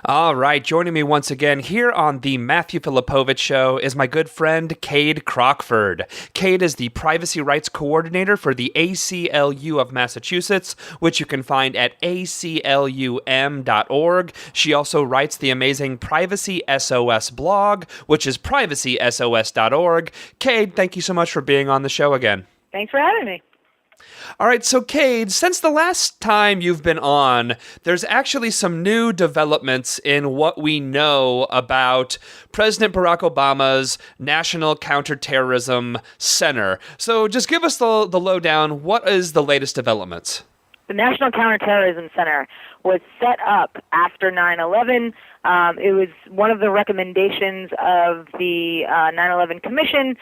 All right, joining me once again here on the Matthew Filipowicz Show is my good friend Kade Crockford. Kade is the Privacy Rights Coordinator for the ACLU of Massachusetts, which you can find at aclum.org. She also writes the amazing Privacy SOS blog, which is privacysos.org. Kade, thank you so much for being on the show again. Thanks for having me. All right, so Kade, since the last time you've been on, there's actually some new developments in what we know about President Barack Obama's National Counterterrorism Center. So just give us the lowdown. What is the latest developments? The National Counterterrorism Center was set up after 9/11. It was one of the recommendations of the 9/11 Commission,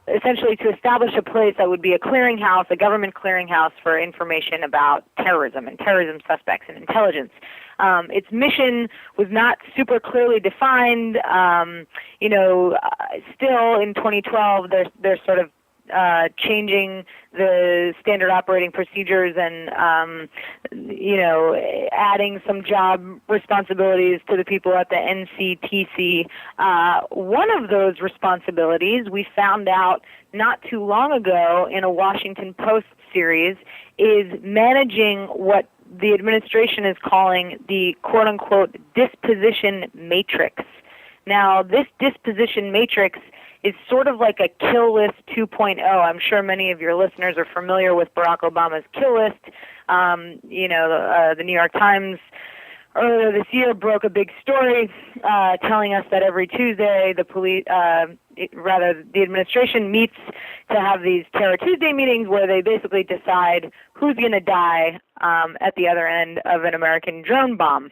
essentially to establish a place that would be a clearinghouse, a government clearinghouse for information about terrorism and terrorism suspects and intelligence. Its mission was not super clearly defined. Still in 2012, they're sort of changing the standard operating procedures and, adding some job responsibilities to the people at the NCTC. One of those responsibilities we found out not too long ago in a Washington Post series is managing what the administration is calling the quote-unquote Disposition Matrix. Now, this Disposition Matrix is sort of like a kill list 2.0. I'm sure many of your listeners are familiar with Barack Obama's kill list. The New York Times earlier this year broke a big story telling us that every Tuesday the administration meets to have these Terror Tuesday meetings where they basically decide who's going to die at the other end of an American drone bomb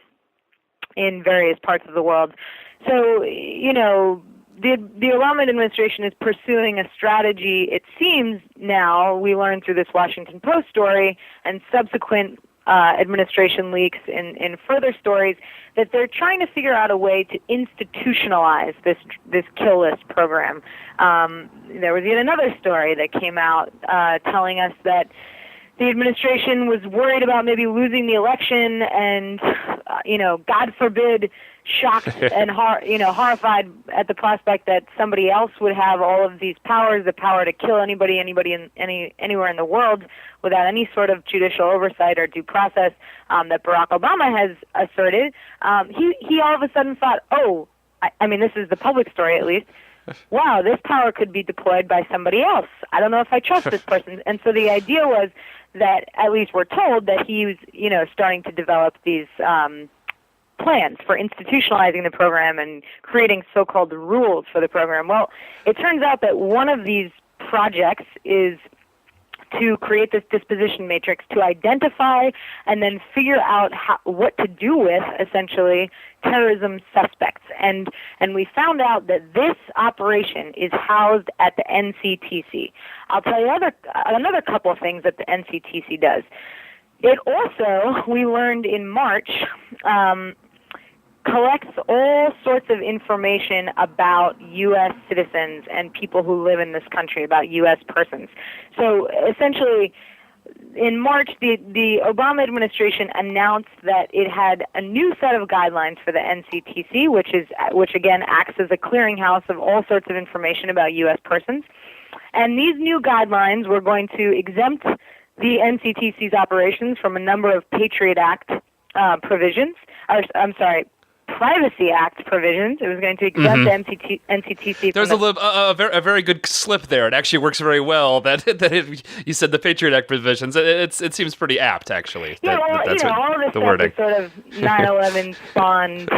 in various parts of the world. So, the Obama administration is pursuing a strategy, it seems now, we learned through this Washington Post story and subsequent administration leaks in further stories, that they're trying to figure out a way to institutionalize this kill list program. There was yet another story that came out telling us that the administration was worried about maybe losing the election and, God forbid, shocked and horrified at the prospect that somebody else would have all of these powers, the power to kill anybody anywhere in the world without any sort of judicial oversight or due process that Barack Obama has asserted. He all of a sudden thought, this is the public story at least, wow, this power could be deployed by somebody else. I don't know if I trust this person. And so the idea was that, at least we're told, that he was, starting to develop these plans for institutionalizing the program and creating so-called rules for the program. Well, it turns out that one of these projects is to create this disposition matrix to identify and then figure out what to do with, essentially, terrorism suspects. And we found out that this operation is housed at the NCTC. I'll tell you another couple of things that the NCTC does. It also, we learned in March, collects all sorts of information about U.S. citizens and people who live in this country, about U.S. persons. So essentially, in March, the Obama administration announced that it had a new set of guidelines for the NCTC, which again acts as a clearinghouse of all sorts of information about U.S. persons. And these new guidelines were going to exempt the NCTC's operations from a number of Patriot Act provisions. Privacy Act provisions. It was going to exempt the NCTC. There's a very good slip there. It actually works very well you said the Patriot Act provisions. It seems pretty apt, actually. Yeah, that's all of this stuff wording. is sort of 9/11 spawned,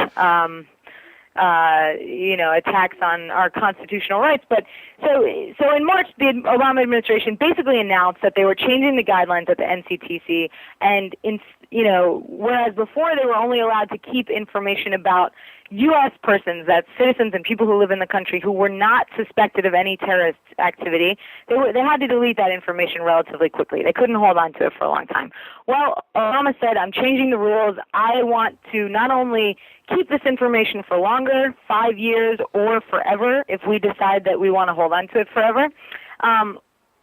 attacks on our constitutional rights. But so in March, the Obama administration basically announced that they were changing the guidelines at the NCTC, and whereas before they were only allowed to keep information about U.S. persons, that's citizens and people who live in the country who were not suspected of any terrorist activity, they had to delete that information relatively quickly. They couldn't hold on to it for a long time. Well, Obama said, I'm changing the rules. I want to not only keep this information for longer, 5 years or forever, if we decide that we want to hold on to it forever.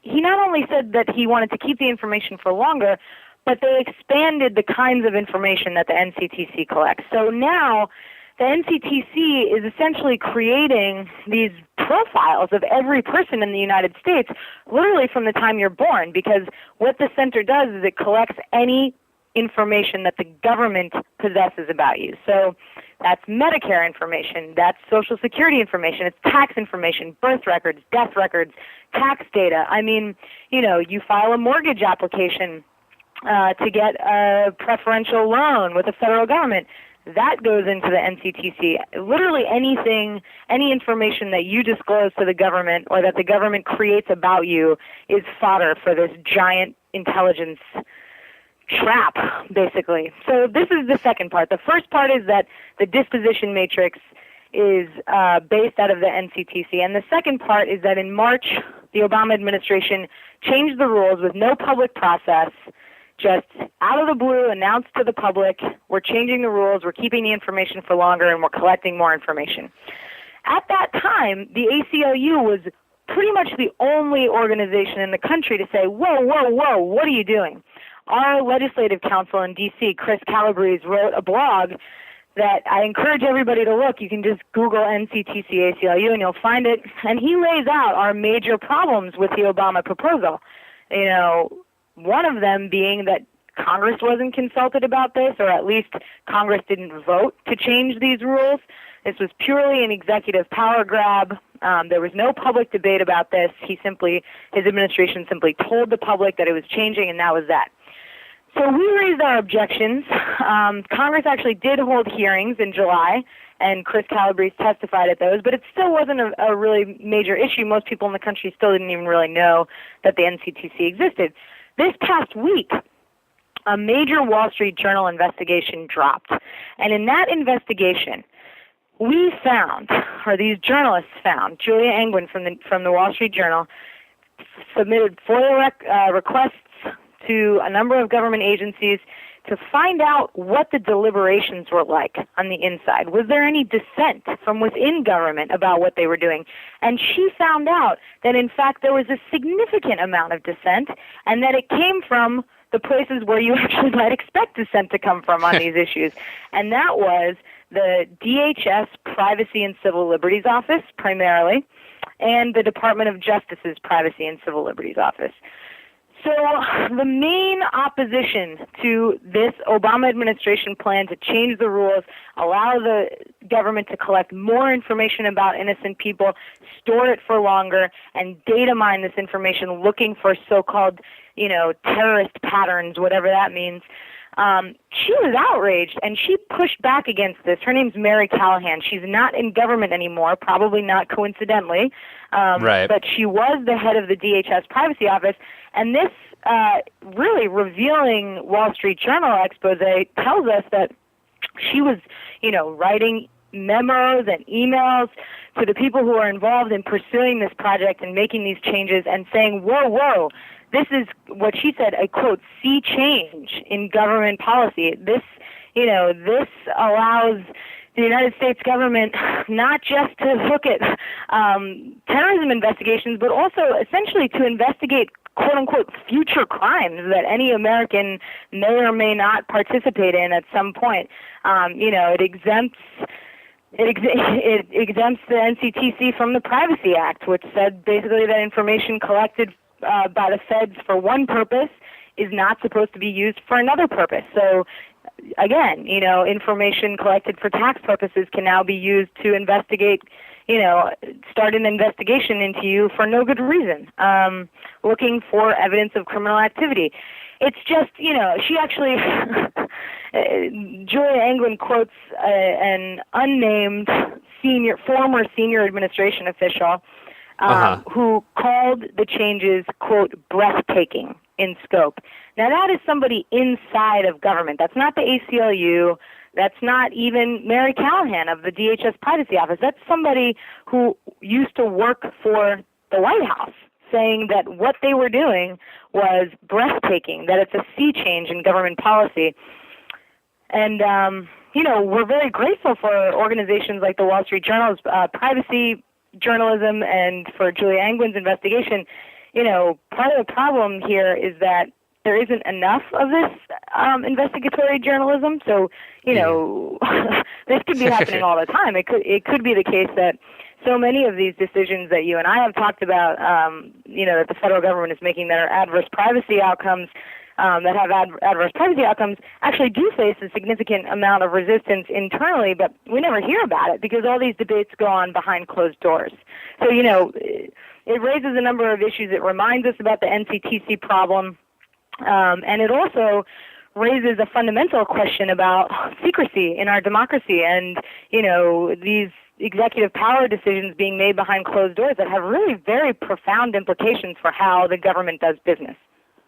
He not only said that he wanted to keep the information for longer, but they expanded the kinds of information that the NCTC collects. So now the NCTC is essentially creating these profiles of every person in the United States literally from the time you're born, because what the center does is it collects any information that the government possesses about you. So that's Medicare information, that's Social Security information, it's tax information, birth records, death records, tax data. I mean, you know, you file a mortgage application to get a preferential loan with the federal government. That goes into the NCTC. Literally anything, any information that you disclose to the government or that the government creates about you is fodder for this giant intelligence trap, basically. So this is the second part. The first part is that the disposition matrix is based out of the NCTC. And the second part is that in March, the Obama administration changed the rules with no public process, just out of the blue, announced to the public, we're changing the rules, we're keeping the information for longer, and we're collecting more information. At that time, the ACLU was pretty much the only organization in the country to say, whoa, whoa, whoa, what are you doing? Our legislative counsel in D.C., Chris Calabrese, wrote a blog that I encourage everybody to look. You can just Google NCTC ACLU and you'll find it. And he lays out our major problems with the Obama proposal. You know, one of them being that Congress wasn't consulted about this, or at least Congress didn't vote to change these rules. This was purely an executive power grab. There was no public debate about this. His administration simply told the public that it was changing, and that was that. So we raised our objections. Congress actually did hold hearings in July, and Chris Calabrese testified at those, but it still wasn't a really major issue. Most people in the country still didn't even really know that the NCTC existed. This past week, a major Wall Street Journal investigation dropped, and in that investigation, we found, or these journalists found, Julia Angwin from the Wall Street Journal submitted FOIA requests to a number of government agencies to find out what the deliberations were like on the inside. Was there any dissent from within government about what they were doing? And she found out that, in fact, there was a significant amount of dissent, and that it came from the places where you actually might expect dissent to come from on these issues. And that was the DHS Privacy and Civil Liberties Office, primarily, and the Department of Justice's Privacy and Civil Liberties Office. So the main opposition to this Obama administration plan to change the rules, allow the government to collect more information about innocent people, store it for longer, and data mine this information looking for so-called, you know, terrorist patterns, whatever that means. She was outraged, and she pushed back against this. Her name's Mary Callahan. She's not in government anymore, probably not coincidentally, right. But she was the head of the DHS Privacy Office, and this really revealing Wall Street Journal expose tells us that she was, you know, writing memos and emails to the people who are involved in pursuing this project and making these changes and saying, whoa, whoa, this is what she said, a quote, sea change in government policy. This, you know, this allows the United States government not just to look at terrorism investigations, but also essentially to investigate quote-unquote future crimes that any American may or may not participate in at some point. You know, it exempts the NCTC from the Privacy Act, which said basically that information collected by the feds for one purpose is not supposed to be used for another purpose. So again, you know, information collected for tax purposes can now be used to investigate, you know, start an investigation into you for no good reason, looking for evidence of criminal activity. It's just, you know, she actually, Julia Angwin quotes an unnamed former senior administration official who called the changes, quote, breathtaking in scope. Now, that is somebody inside of government. That's not the ACLU. That's not even Mary Callahan of the DHS Privacy Office. That's somebody who used to work for the White House, saying that what they were doing was breathtaking, that it's a sea change in government policy. And, you know, we're very grateful for organizations like the Wall Street Journal's privacy journalism and for Julia Angwin's investigation. You know, part of the problem here is that there isn't enough of this investigatory journalism. So, this could be happening all the time. It could be the case that so many of these decisions that you and I have talked about, that the federal government is making that are adverse privacy outcomes, that have adverse privacy outcomes, actually do face a significant amount of resistance internally, but we never hear about it because all these debates go on behind closed doors. So, it raises a number of issues. It reminds us about the NCTC problem, and it also raises a fundamental question about secrecy in our democracy and, these executive power decisions being made behind closed doors that have really very profound implications for how the government does business.